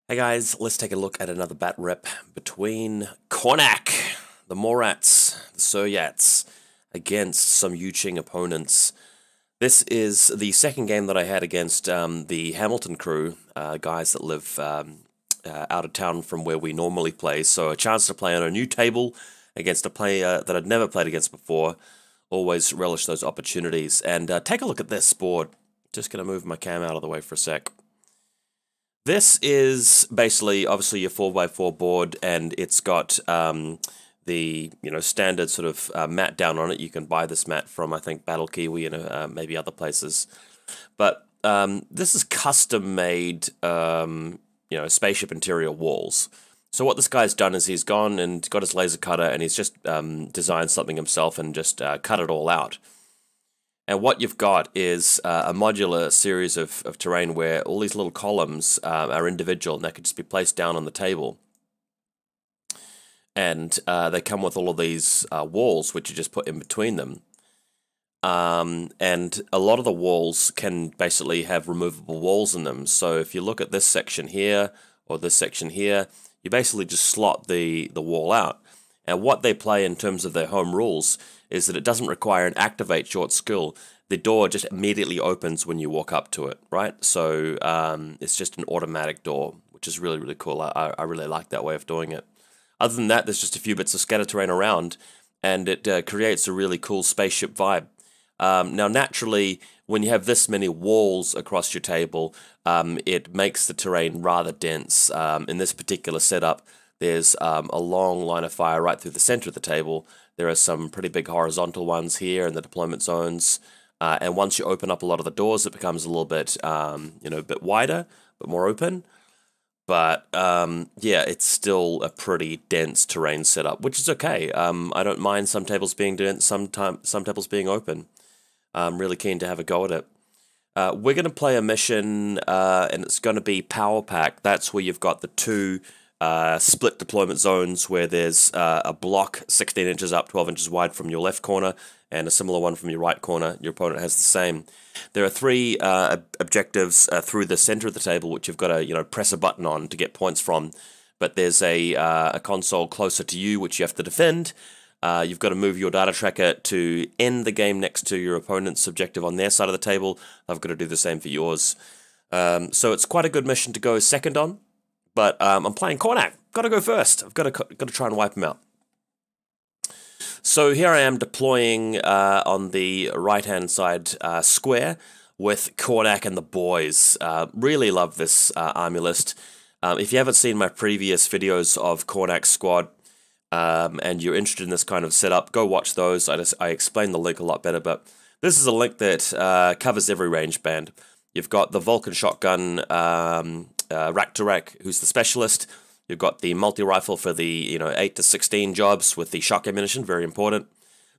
Hey guys, let's take a look at another bat rep between Kornak, the Morats, the Suryats, against some YuJing opponents. This is the second game that I had against the Hamilton crew, guys that live out of town from where we normally play, so a chance to play on a new table against a player that I'd never played against before. Always relish those opportunities. And take a look at this board. Just going to move my cam out of the way for a sec. This is basically, obviously, your 4x4 board, and it's got the standard sort of mat down on it. You can buy this mat from, I think, Battle Kiwi and maybe other places. But this is custom-made, spaceship interior walls. So what this guy's done is he's gone and got his laser cutter, and he's just designed something himself and just cut it all out. And what you've got is a modular series of terrain where all these little columns are individual, and they could just be placed down on the table. And they come with all of these walls, which you just put in between them. And a lot of the walls can basically have removable walls in them. So if you look at this section here, or this section here, you basically just slot the wall out. And what they play in terms of their home rules is that it doesn't require an activate short skill. The door just immediately opens when you walk up to it, right? So it's just an automatic door, which is really, really cool. I really like that way of doing it. Other than that, there's just a few bits of scatter terrain around, and it creates a really cool spaceship vibe. Now, naturally, when you have this many walls across your table, it makes the terrain rather dense. In this particular setup, there's a long line of fire right through the center of the table. There are some pretty big horizontal ones here in the deployment zones. And once you open up a lot of the doors, it becomes a little bit, a bit wider, but more open. But yeah, it's still a pretty dense terrain setup, which is okay. I don't mind some tables being dense, some tables being open. I'm really keen to have a go at it. We're going to play a mission, and it's going to be Power Pack. That's where you've got the two split deployment zones where there's a block 16 inches up, 12 inches wide from your left corner, and a similar one from your right corner. Your opponent has the same. There are three objectives through the center of the table, which you've got to press a button on to get points from. But there's a console closer to you, which you have to defend. You've got to move your data tracker to end the game next to your opponent's objective on their side of the table. I've got to do the same for yours. So it's quite a good mission to go second on. But I'm playing Kornak. Got to go first. I've got to try and wipe him out. So here I am deploying on the right-hand side square with Kornak and the boys. Really love this army list. If you haven't seen my previous videos of Kornak's squad and you're interested in this kind of setup, go watch those. I explain the link a lot better, but this is a link that covers every range band. You've got the Vulcan shotgun rack to rack, who's the specialist. You've got the multi-rifle for the 8 to 16 jobs with the shock ammunition, very important.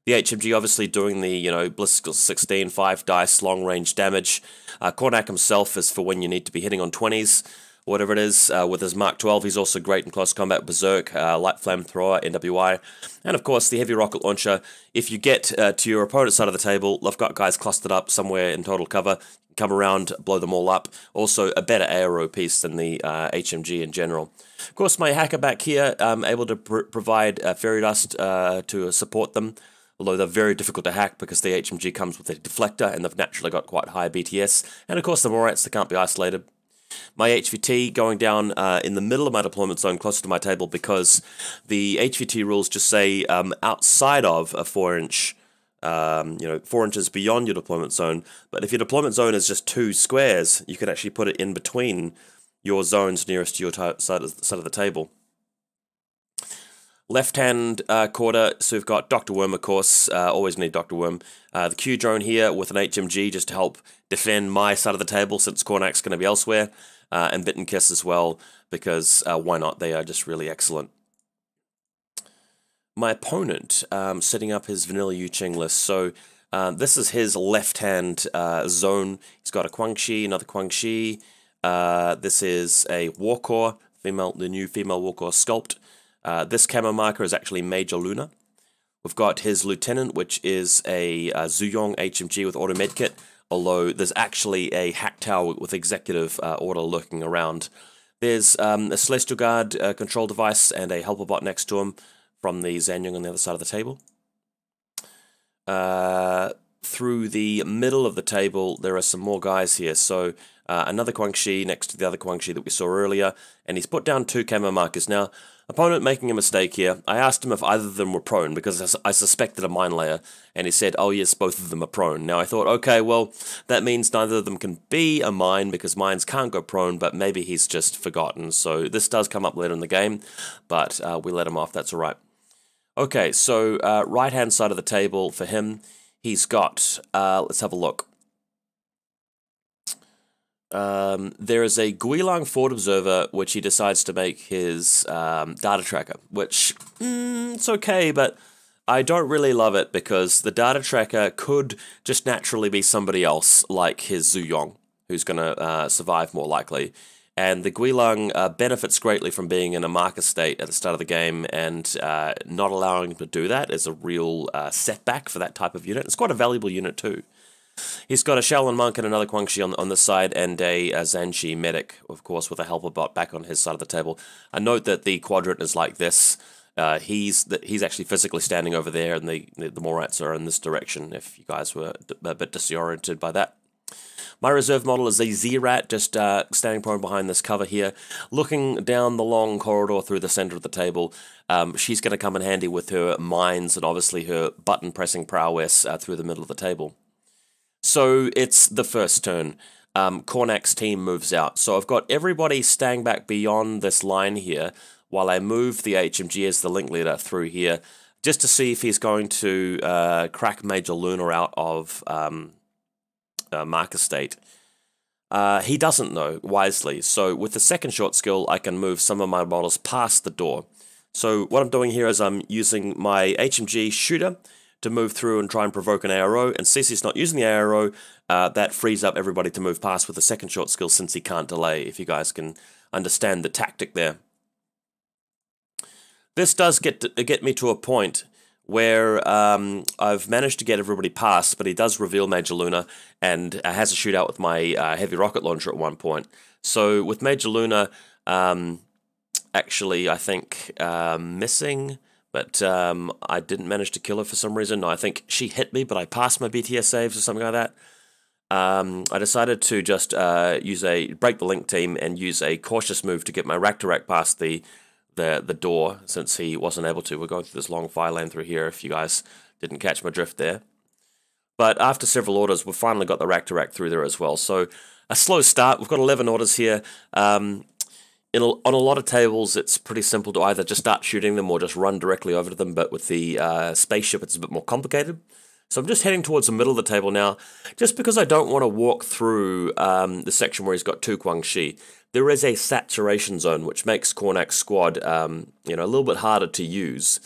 The HMG obviously doing the ballistical 16 5 dice long range damage. Kornak himself is for when you need to be hitting on 20s, whatever it is. With his Mark 12, he's also great in close combat, berserk, light flamethrower, NWI, and of course the heavy rocket launcher. If you get to your opponent's side of the table, I've got guys clustered up somewhere in total cover. Come around, blow them all up. Also, a better aero piece than the HMG in general. Of course, my hacker back here, able to provide fairy dust to support them, although they're very difficult to hack because the HMG comes with a deflector and they've naturally got quite high BTS. And of course, the Morats, they can't be isolated. My HVT going down in the middle of my deployment zone, closer to my table, because the HVT rules just say outside of a 4-inch 4 inches beyond your deployment zone. But if your deployment zone is just 2 squares, you can actually put it in between your zones nearest to your side of the table. Left-hand quarter, so we've got Dr. Worm, of course. Always need Dr. Worm. The Q drone here with an HMG just to help defend my side of the table since Kornak's going to be elsewhere. And Bit and Kiss as well, because why not? They are just really excellent. My opponent setting up his vanilla YuJing list. So this is his left-hand zone. He's got a Guangxi, another Guangxi. This is a Warcore, the new female Warcore sculpt. This camo marker is actually Major Luna. We've got his lieutenant, which is a Zuyong HMG with auto medkit, although there's actually a hack tower with executive order lurking around. There's a Celestial Guard control device and a helper bot next to him from the YuJing on the other side of the table. Through the middle of the table, there are some more guys here. So another Quan Chi next to the other Quan Chi that we saw earlier, and he's put down 2 camo markers. Now, opponent making a mistake here. I asked him if either of them were prone because I suspected a mine layer, and he said, oh yes, both of them are prone. Now I thought, okay, well, that means neither of them can be a mine because mines can't go prone, but maybe he's just forgotten. So this does come up later in the game, but we let him off, that's alright. Okay, so right-hand side of the table for him, he's got, let's have a look. There is a Guilang Forward Observer, which he decides to make his data tracker, which, it's okay, but I don't really love it because the data tracker could just naturally be somebody else, like his YuJing, who's going to survive more likely. And the Guilang benefits greatly from being in a marker state at the start of the game, and not allowing him to do that is a real setback for that type of unit. It's quite a valuable unit too. He's got a Shaolin Monk and another Quan Chi on this side, and a Zhanchi Medic, of course, with a helper bot back on his side of the table. I note that the quadrant is like this. He's actually physically standing over there, and the Morats are in this direction, if you guys were a bit disoriented by that. My reserve model is a Z-Rat, just standing prone behind this cover here, looking down the long corridor through the center of the table. She's going to come in handy with her mines and obviously her button-pressing prowess through the middle of the table. So it's the first turn. Kornak's team moves out. So I've got everybody staying back beyond this line here while I move the HMG as the link leader through here, just to see if he's going to crack Major Luna out of marker state. He doesn't know, wisely. So with the second short skill, I can move some of my models past the door. So what I'm doing here is I'm using my HMG shooter to move through and try and provoke an ARO, and since he's not using the ARO, that frees up everybody to move past with the second short skill since he can't delay, if you guys can understand the tactic there. This does get me to a point where I've managed to get everybody past, but he does reveal Major Luna and has a shootout with my heavy rocket launcher at one point. So with Major Luna, actually I think missing, but I didn't manage to kill her for some reason. No, I think she hit me, but I passed my BTS saves or something like that. I decided to just break the link team and use a cautious move to get my rack-to-rack past the door, since he wasn't able to. We're going through this long fire lane through here, if you guys didn't catch my drift there. But after several orders, we've finally got the rack-to-rack through there as well. So a slow start. We've got 11 orders here. On a lot of tables, it's pretty simple to either just start shooting them or just run directly over to them, but with the spaceship, it's a bit more complicated. So I'm just heading towards the middle of the table now, just because I don't want to walk through the section where he's got 2 Quan Chi. There is a saturation zone, which makes Kornak's squad a little bit harder to use.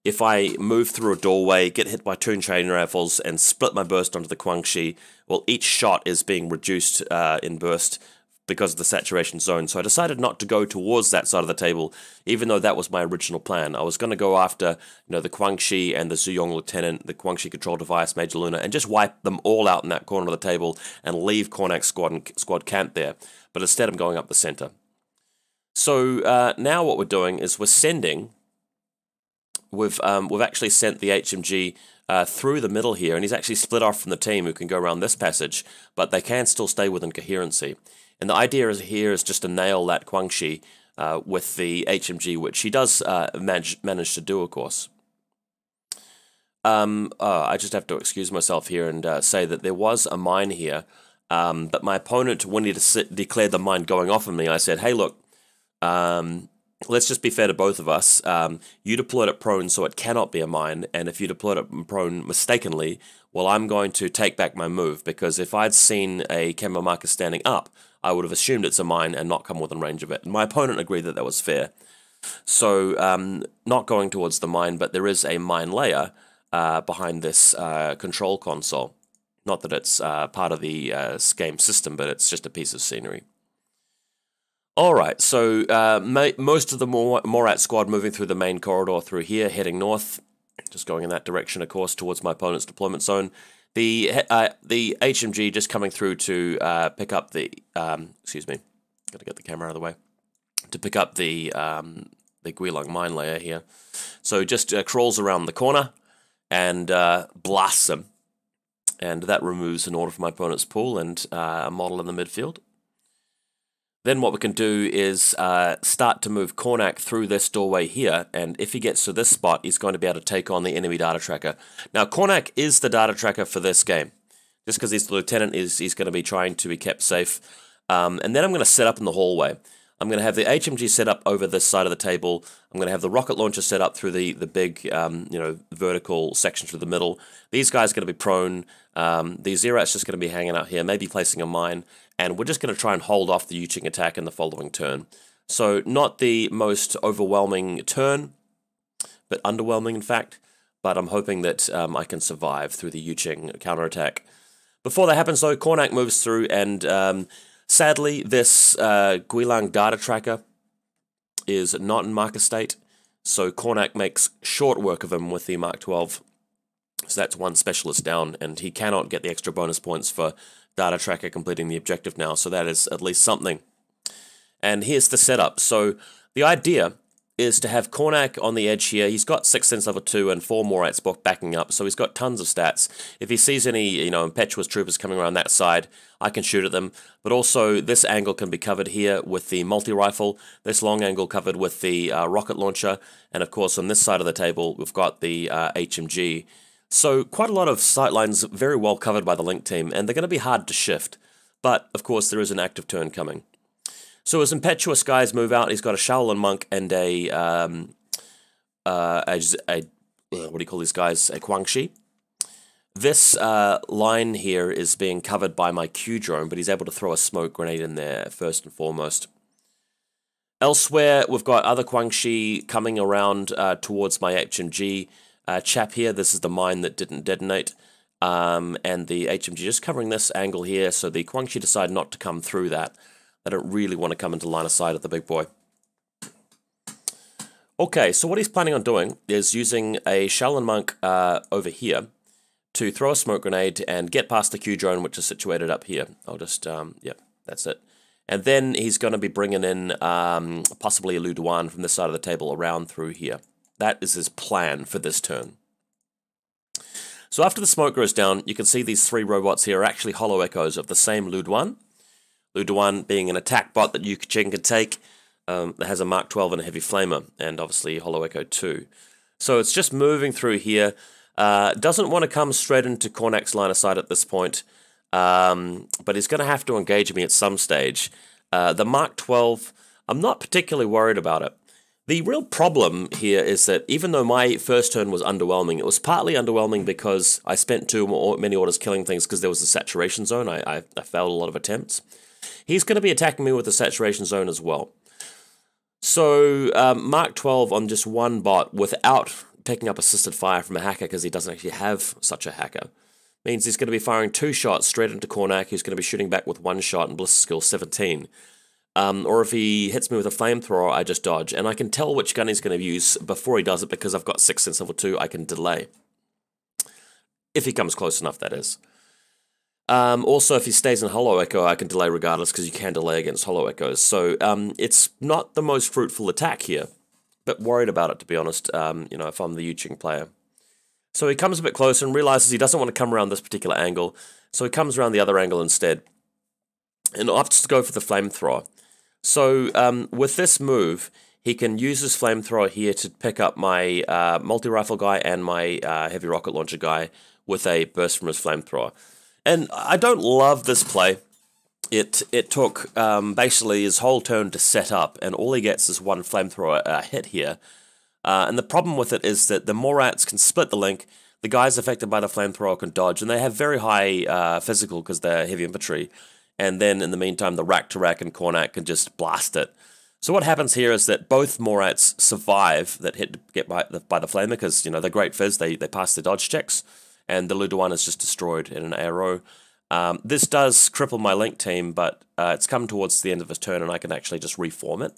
If I move through a doorway, get hit by 2 chain rifles, and split my burst onto the Quan Chi, well, each shot is being reduced in burst because of the saturation zone. So I decided not to go towards that side of the table, even though that was my original plan. I was going to go after the Quan Chi and the YuJing Lieutenant, the Quan Chi control device, Major Luna, and just wipe them all out in that corner of the table and leave Kornak's squad camped there. But instead I'm going up the center. So now what we're doing is we're sending. We've actually sent the HMG through the middle here, and he's actually split off from the team who can go around this passage, but they can still stay within coherency. And the idea here is just to nail that Quan Chi with the HMG, which he does manage to do, of course. I just have to excuse myself here and say that there was a mine here, but my opponent, when he declared the mine going off of me, I said, hey, look, let's just be fair to both of us. You deployed it prone, so it cannot be a mine, and if you deployed it prone mistakenly, well, I'm going to take back my move, because if I'd seen a camo marker standing up, I would have assumed it's a mine and not come within range of it. And my opponent agreed that that was fair. So, not going towards the mine, but there is a mine layer behind this control console. Not that it's part of the game system, but it's just a piece of scenery. Alright, so most of the Morat squad moving through the main corridor through here, heading north. Just going in that direction, of course, towards my opponent's deployment zone. The HMG just coming through to pick up the... excuse me, gotta get the camera out of the way. to pick up the YuJing mine layer here. So just crawls around the corner and blasts them. And that removes an order from my opponent's pool and a model in the midfield. Then what we can do is start to move Kornak through this doorway here, and if he gets to this spot, he's going to be able to take on the enemy data tracker. Now, Kornak is the data tracker for this game. Just because he's the lieutenant, he's going to be trying to be kept safe. And then I'm going to set up in the hallway. I'm going to have the HMG set up over this side of the table. I'm going to have the rocket launcher set up through the big, vertical section through the middle. These guys are going to be prone. The Zerat's just going to be hanging out here, maybe placing a mine. And we're just going to try and hold off the YuJing attack in the following turn. So not the most overwhelming turn, but underwhelming in fact. But I'm hoping that I can survive through the YuJing counterattack. Before that happens though, Kornak moves through and sadly this YuJing data tracker is not in marker state. So Kornak makes short work of him with the Mark 12. So that's one specialist down, and he cannot get the extra bonus points for data tracker completing the objective now, so that is at least something. And here's the setup. So the idea is to have Kornak on the edge here. He's got 6 Sense level 2 and 4 Morats backing up, so he's got tons of stats. If he sees any, impetuous troopers coming around that side, I can shoot at them. But also, this angle can be covered here with the multi-rifle, this long angle covered with the rocket launcher, and of course on this side of the table, we've got the HMG. So quite a lot of sightlines very well covered by the Link team, and they're going to be hard to shift. But, of course, there is an active turn coming. So as impetuous guys move out, he's got a Shaolin Monk and a what do you call these guys? A Guangxi. This line here is being covered by my Q drone, but he's able to throw a smoke grenade in there first and foremost. Elsewhere, we've got other Guangxi coming around towards my HMG chap here. This is the mine that didn't detonate. And the HMG just covering this angle here, so the Guangxi decide not to come through that. They don't really want to come into line of sight of the big boy. Okay, so what he's planning on doing is using a Shaolin Monk over here to throw a smoke grenade and get past the Q drone, which is situated up here. I'll just, yeah, that's it. And then he's going to be bringing in possibly a Luduan from this side of the table around through here. That is his plan for this turn. So after the smoke goes down, you can see these 3 robots here are actually hollow echoes of the same Luduan. Luduan being an attack bot that YuJing can take, that has a Mark 12 and a heavy flamer, and obviously hollow echo 2. So it's just moving through here. Doesn't want to come straight into Kornak's line of sight at this point, but he's going to have to engage me at some stage. The Mark 12, I'm not particularly worried about it. The real problem here is that even though my first turn was underwhelming, it was partly underwhelming because I spent too many orders killing things because there was a saturation zone. I failed a lot of attempts. He's going to be attacking me with the saturation zone as well. So Mark 12 on just one bot without picking up assisted fire from a hacker, because he doesn't actually have such a hacker, means he's going to be firing 2 shots straight into Kornak, who's going to be shooting back with 1 shot and Bliss skill 17. Or if he hits me with a flamethrower, I just dodge. And I can tell which gun he's going to use before he does it because I've got 6 Sense level 2, I can delay. If he comes close enough, that is. Also, if he stays in Hollow Echo, I can delay regardless because you can delay against Hollow Echoes. So it's not the most fruitful attack here, but worried about it, to be honest, if I'm the YuJing player. So he comes a bit closer and realizes he doesn't want to come around this particular angle, so he comes around the other angle instead and opts to go for the flamethrower. So with this move, he can use his flamethrower here to pick up my multi-rifle guy and my heavy rocket launcher guy with a burst from his flamethrower. And I don't love this play. It took basically his whole turn to set up, and all he gets is 1 flamethrower hit here. And the problem with it is that the Morats can split the link, the guys affected by the flamethrower can dodge, and they have very high physical because they're heavy infantry. And then, in the meantime, the Rack-to-Rack and Kornak can just blast it. So what happens here is that both Morats survive that get by the flamer because, they're great fizz, they pass the dodge checks, and the Luduan is just destroyed in an arrow. This does cripple my Link team, but it's come towards the end of his turn and I can actually just reform it.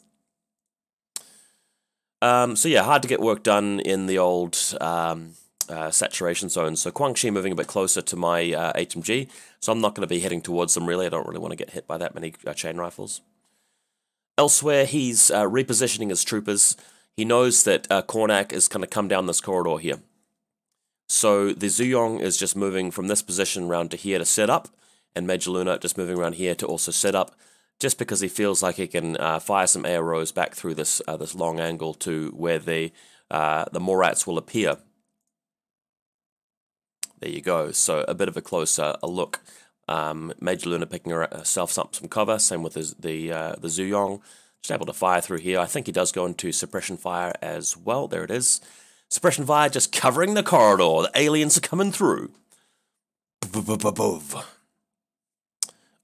So yeah, hard to get work done in the old saturation zone. So Guangxi moving a bit closer to my HMG, so I'm not going to be heading towards them really. I don't really want to get hit by that many chain rifles. Elsewhere, he's repositioning his troopers. He knows that Kornak is going to come down this corridor here. So the YuJing is just moving from this position round to here to set up, and Major Luna just moving around here to also set up, just because he feels like he can fire some arrows back through this this long angle to where the Morats will appear. There you go. So a bit of a closer look. Major Luna picking herself up some cover. Same with the YuJing. Just able to fire through here. I think he does go into suppression fire as well. There it is. Suppression fire just covering the corridor. The aliens are coming through.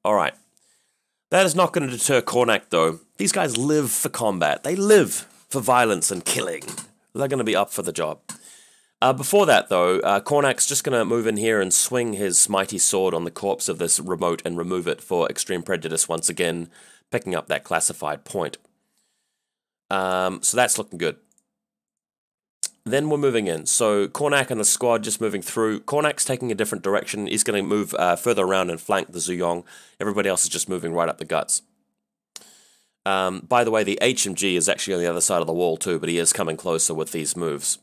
Alright. That is not going to deter Kornak, though. These guys live for combat. They live for violence and killing. They're going to be up for the job. Before that, though, Kornak's just going to move in here and swing his mighty sword on the corpse of this remote and remove it for extreme prejudice once again, picking up that classified point. So that's looking good. Then we're moving in. So Kornak and the squad just moving through. Kornak's taking a different direction. He's going to move further around and flank the YuJing. Everybody else is just moving right up the guts. By the way, the HMG is actually on the other side of the wall too, but he is coming closer with these moves.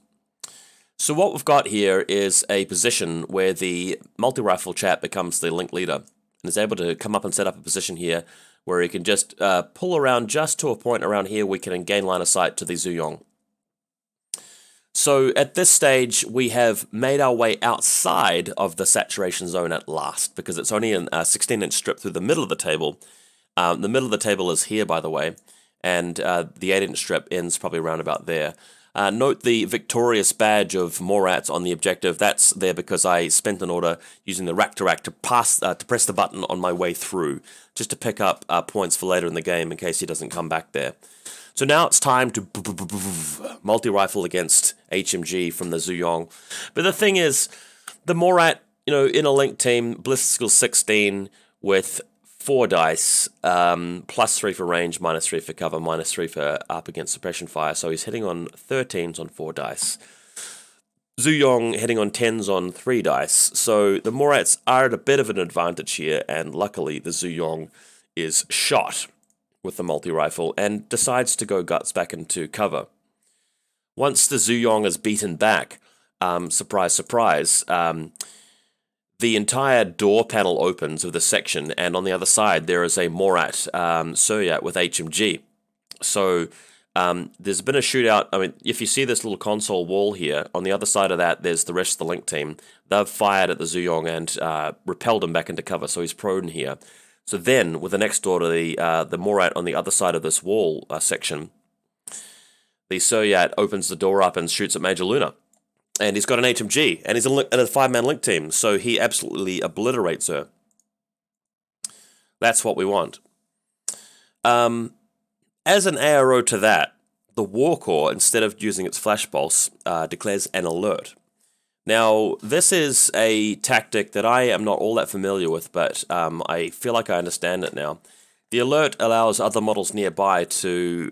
So what we've got here is a position where the multi-rifle chap becomes the link leader and is able to come up and set up a position here where he can just pull around just to a point around here we can gain line of sight to the YuJing. So at this stage we have made our way outside of the saturation zone at last, because it's only a 16-inch strip through the middle of the table. The middle of the table is here, by the way, and the 8-inch strip ends probably around about there. Note the victorious badge of Morat on the objective. That's there because I spent an order using the rack to rack to press the button on my way through, just to pick up points for later in the game in case he doesn't come back there. So now it's time to multi-rifle against HMG from the YuJing. But the thing is, the Morat, in a link team, bliss skill 16 with 4 dice, +3 for range, -3 for cover, -3 for up against suppression fire. So he's hitting on 13s on 4 dice. YuJing hitting on 10s on 3 dice. So the Morats are at a bit of an advantage here, and luckily the YuJing is shot with the multi-rifle and decides to go guts back into cover. Once the YuJing is beaten back, surprise, surprise, the entire door panel opens of the section, and on the other side there is a Morat Suryat with HMG. So there's been a shootout. I mean, if you see this little console wall here, on the other side of that there's the rest of the link team. They've fired at the YuJing and repelled him back into cover, so he's prone here. So then, with the next order, the Morat on the other side of this wall section, the Suryat opens the door up and shoots at Major Luna. And he's got an HMG, and he's in a 5-man link team, so he absolutely obliterates her. That's what we want. As an ARO to that, the War Corps, instead of using its flash pulse, declares an alert. Now, this is a tactic that I am not all that familiar with, but I feel like I understand it now. The alert allows other models nearby to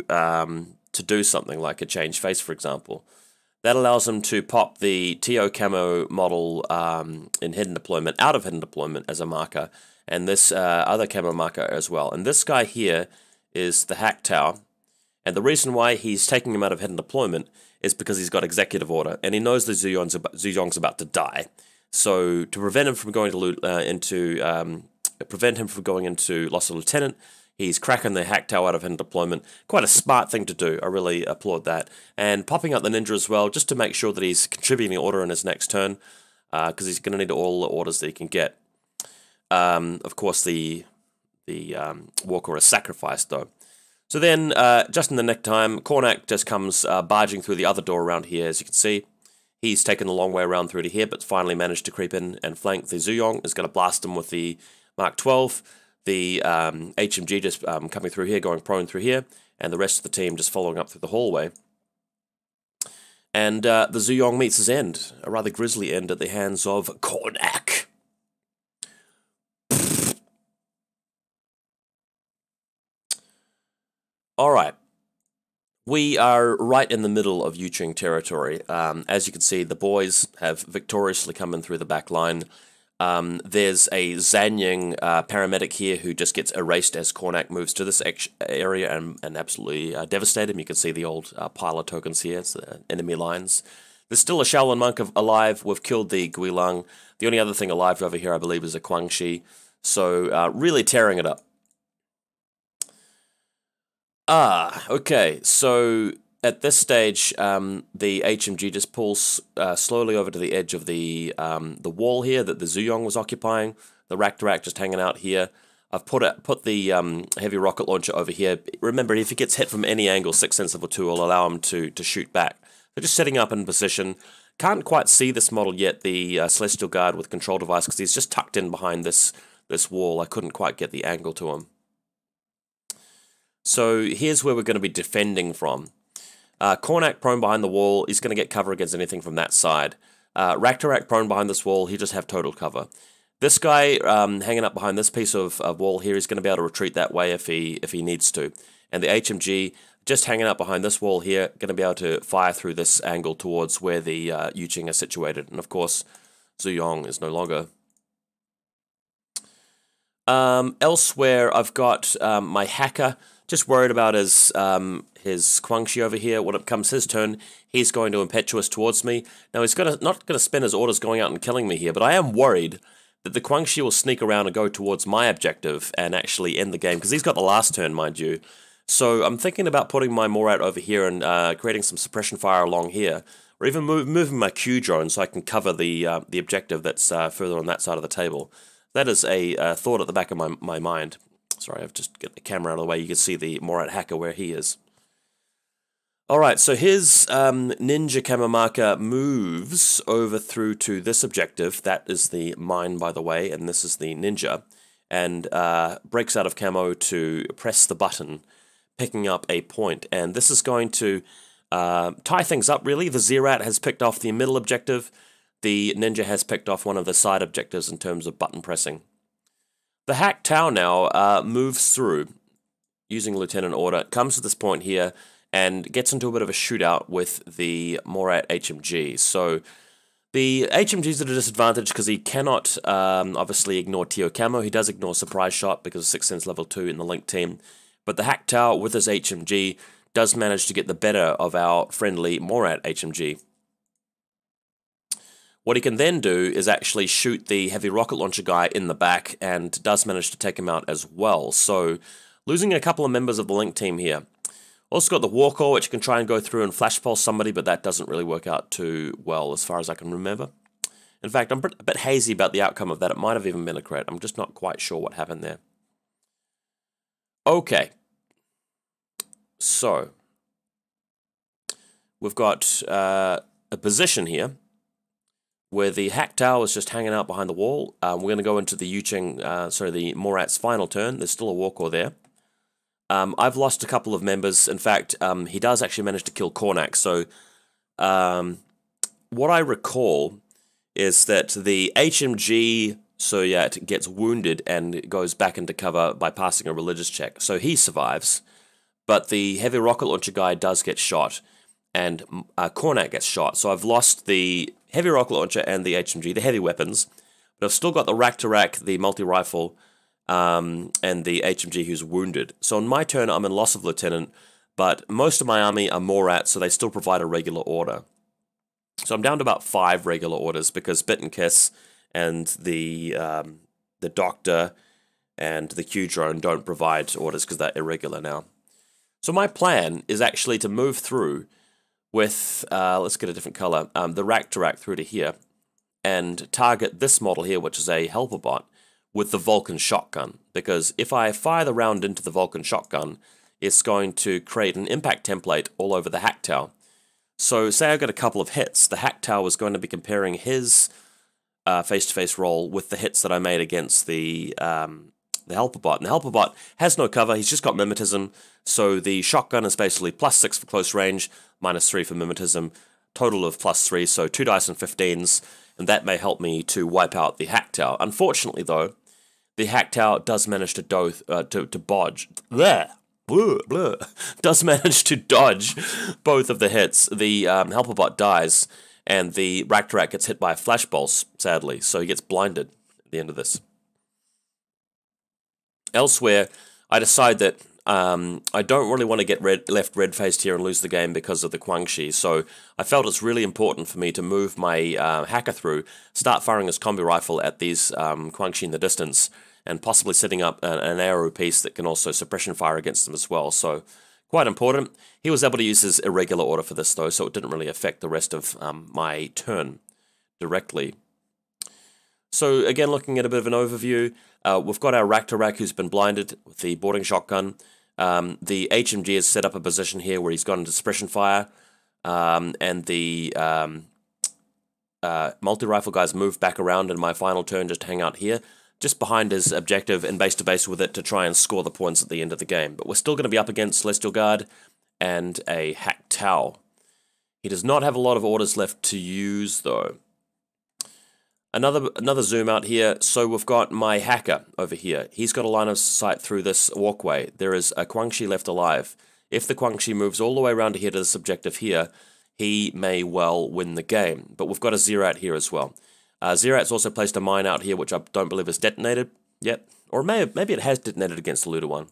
do something, like a change face, for example. That allows them to pop the TO camo model in hidden deployment out of hidden deployment as a marker, and this other camo marker as well. And this guy here is the Hack Tower, and the reason why he's taking him out of hidden deployment is because he's got executive order, and he knows the YuJing's about to die. So to prevent him from going into loss of lieutenant, he's cracking the Hack Tower out of hidden deployment. Quite a smart thing to do. I really applaud that. And popping out the Ninja as well, just to make sure that he's contributing order in his next turn, because he's going to need all the orders that he can get. Of course, the War Corps is sacrificed, though. So then, just in the nick time, Kornak just comes barging through the other door around here, as you can see. He's taken a long way around through to here, but finally managed to creep in and flank the YuJing. Is going to blast him with the Mark 12. The HMG just coming through here, going prone through here, and the rest of the team just following up through the hallway. And the YuJing meets his end, a rather grisly end at the hands of Kornak. Alright, we are right in the middle of YuJing territory. As you can see, the boys have victoriously come in through the back line. There's a YuJing paramedic here who just gets erased as Kornak moves to this area and absolutely devastate him. You can see the old pile of tokens here, it's the enemy lines. There's still a Shaolin monk alive. We've killed the Guilang. The only other thing alive over here, I believe, is a Guangxi. So really tearing it up. Okay, so at this stage, the HMG just pulls slowly over to the edge of the wall here that the YuJing was occupying. The Raktarak just hanging out here. I've put the heavy rocket launcher over here. Remember, if he gets hit from any angle, 6th Sense Level 2 will allow him to shoot back. So just setting up in position. Can't quite see this model yet, the Celestial Guard with control device, because he's just tucked in behind this wall. I couldn't quite get the angle to him. So here's where we're going to be defending from. Kornak prone behind the wall, he's going to get cover against anything from that side. Raktarak prone behind this wall, he just have total cover. This guy hanging up behind this piece of wall here is going to be able to retreat that way if he needs to. And the HMG just hanging up behind this wall here, going to be able to fire through this angle towards where the YuJing are situated. And of course, YuJing is no longer. Elsewhere, I've got my hacker. Just worried about his Guangxi over here. When it comes his turn, he's going to impetuous towards me. Now, he's not going to spend his orders going out and killing me here, but I am worried that the Guangxi will sneak around and go towards my objective and actually end the game, because he's got the last turn, mind you. So I'm thinking about putting my Morat over here and creating some suppression fire along here, or even moving my Q drone so I can cover the objective that's further on that side of the table. That is a thought at the back of my mind. Sorry, I've just got the camera out of the way. You can see the Morat hacker where he is. Alright, so his ninja camo marker moves over through to this objective. That is the mine, by the way, and this is the ninja. And breaks out of camo to press the button, picking up a point. And this is going to tie things up, really. The Zerat has picked off the middle objective. The ninja has picked off one of the side objectives in terms of button pressing. The Hack Tau now moves through, using Lieutenant Order, comes to this point here, and gets into a bit of a shootout with the Morat HMG. So the HMG's at a disadvantage because he cannot obviously ignore Tio Camo. He does ignore Surprise Shot because of 6th Sense Level 2 in the Link team. But the Hack Tau with his HMG does manage to get the better of our friendly Morat HMG. What he can then do is actually shoot the heavy rocket launcher guy in the back, and does manage to take him out as well. So losing a couple of members of the Link team here. Also got the Warcore, which can try and go through and flash pulse somebody, but that doesn't really work out too well as far as I can remember. In fact, I'm a bit hazy about the outcome of that. It might have even been a crit. I'm just not quite sure what happened there. Okay. So we've got a position here where the Hack Tau is just hanging out behind the wall. We're going to go into the YuJing, the Morat's final turn. There's still a Warcore there. I've lost a couple of members. In fact, he does actually manage to kill Kornak. So what I recall is that the HMG Soyat gets wounded and goes back into cover by passing a religious check. So he survives, but the heavy rocket launcher guy does get shot, and Kornak gets shot. So I've lost the heavy rocket launcher and the HMG, the heavy weapons, but I've still got the Raktarak, the multi-rifle, and the HMG who's wounded. So on my turn, I'm in loss of lieutenant, but most of my army are Morat, so they still provide a regular order. So I'm down to about 5 regular orders because Bit and Kiss and the Doctor and the Q drone don't provide orders because they're irregular now. So my plan is actually to move through with, let's get a different color, the Raktarak through to here, and target this model here, which is a helper bot, with the Vulcan shotgun. Because if I fire the round into the Vulcan shotgun, it's going to create an impact template all over the Hack Tau. So say I got a couple of hits, the Hack Tau is going to be comparing his face-to-face roll with the hits that I made against the helper bot. And the helper bot has no cover, he's just got mimetism, so the shotgun is basically +6 for close range, -3 for mimetism, total of +3, so 2 dice and 15s, and that may help me to wipe out the Hack Tau. Unfortunately though, the Hack Tau does manage to dodge, does manage to dodge both of the hits. The helper bot dies, and the Raktarak gets hit by a flash pulse, sadly, so he gets blinded. the end of this. Elsewhere, I decide that I don't really want to get left red-faced here and lose the game because of the Guangxi, so I felt it's really important for me to move my hacker through, start firing his combi rifle at these Guangxi in the distance, and possibly setting up an arrow piece that can also suppression fire against them as well, so quite important. He was able to use his irregular order for this though, so it didn't really affect the rest of my turn directly. So again, looking at a bit of an overview, we've got our Raktarak who's been blinded with the boarding shotgun. The HMG has set up a position here where he's gone into suppression fire, and the multi-rifle guys moved back around in my final turn just to hang out here, just behind his objective and base to base with it to try and score the points at the end of the game. But we're still going to be up against Celestial Guard and a Hack Tau. He does not have a lot of orders left to use though. Another zoom out here, so we've got my hacker over here. He's got a line of sight through this walkway. There is a Guangxi left alive. If the Guangxi moves all the way around to here to this objective here, he may well win the game. But we've got a Zerat here as well. Zerat's also placed a mine out here, which I don't believe is detonated yet. Or maybe it has detonated against the looter one.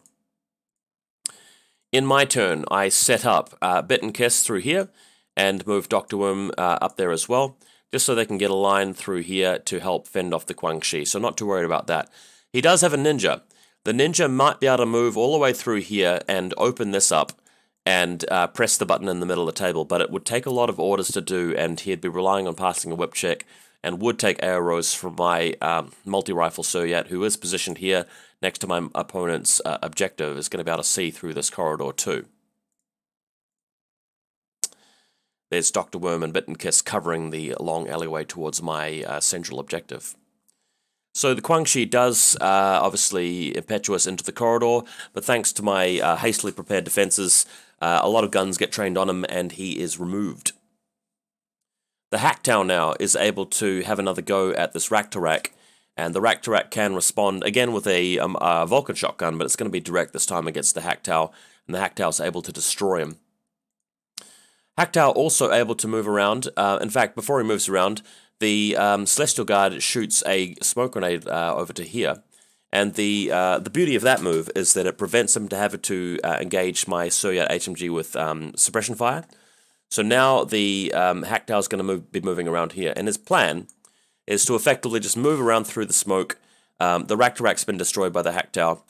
In my turn, I set up Bit and Kiss through here and move Dr. Worm up there as well, just so they can get a line through here to help fend off the Guangxi, so not too worried about that. He does have a ninja. The ninja might be able to move all the way through here and open this up and press the button in the middle of the table, but it would take a lot of orders to do, and he'd be relying on passing a whip check, and would take arrows from my multi-rifle Suryat, who is positioned here next to my opponent's objective, is going to be able to see through this corridor too. There's Dr. Worm and Bit and Kiss covering the long alleyway towards my central objective. So the Guangxi does obviously impetuous into the corridor, but thanks to my hastily prepared defenses, a lot of guns get trained on him and he is removed. The Hack Tau now is able to have another go at this Raktarak, and the Raktarak can respond again with a Vulcan shotgun, but it's going to be direct this time against the Hack Tau, and the Hack Tau is able to destroy him. Hack Tau also able to move around. In fact, before he moves around, the Celestial Guard shoots a smoke grenade over to here, and the beauty of that move is that it prevents him to have to engage my Suryat HMG with suppression fire. So now the Hack Tau is going to be moving around here, and his plan is to effectively just move around through the smoke. The Raktarak's been destroyed by the Hack Tau,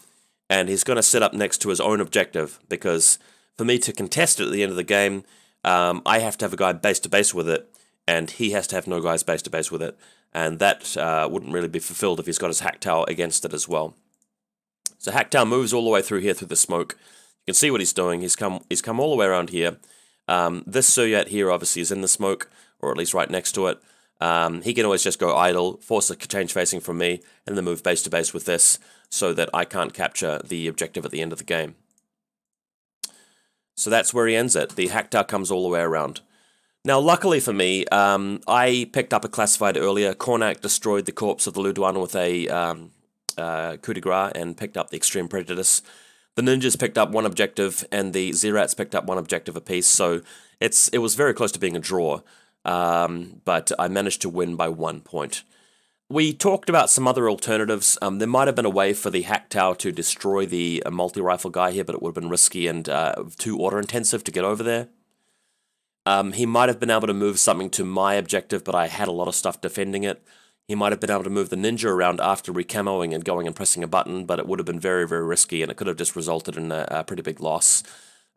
and he's going to set up next to his own objective, because for me to contest it at the end of the game, I have to have a guy base to base with it, and he has to have no guys base to base with it, and that wouldn't really be fulfilled if he's got his Hack Tau against it as well. So Hack Tau moves all the way through here through the smoke. You can see what he's doing. He's come all the way around here. This Suryat here obviously is in the smoke, or at least right next to it. He can always just go idle, force a change facing from me, and then move base to base with this, so that I can't capture the objective at the end of the game. So that's where he ends it. The Hack Tau comes all the way around. Now, luckily for me, I picked up a classified earlier. Kornak destroyed the corpse of the Luduan with a coup de grace and picked up the Extreme Prejudice. The ninjas picked up one objective, and the Zerats picked up one objective apiece, so it was very close to being a draw, but I managed to win by 1 point. We talked about some other alternatives. There might have been a way for the Hack Tau to destroy the multi-rifle guy here, but it would have been risky and too order-intensive to get over there. He might have been able to move something to my objective, but I had a lot of stuff defending it. He might have been able to move the ninja around after recamoing and going and pressing a button, but it would have been very, very risky, and it could have just resulted in a pretty big loss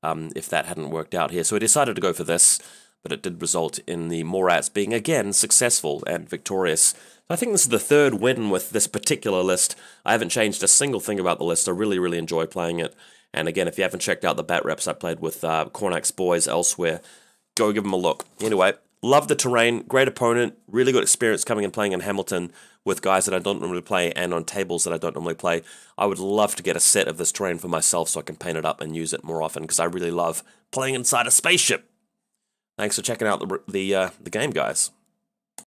if that hadn't worked out here. So he decided to go for this, but it did result in the Morats being, again, successful and victorious. I think this is the third win with this particular list. I haven't changed a single thing about the list. I really, really enjoy playing it. And again, if you haven't checked out the bat reps I played with Kornak's boys elsewhere, go give them a look. Anyway, love the terrain, great opponent, really good experience coming and playing in Hamilton with guys that I don't normally play and on tables that I don't normally play. I would love to get a set of this terrain for myself so I can paint it up and use it more often, because I really love playing inside a spaceship. Thanks for checking out the game, guys.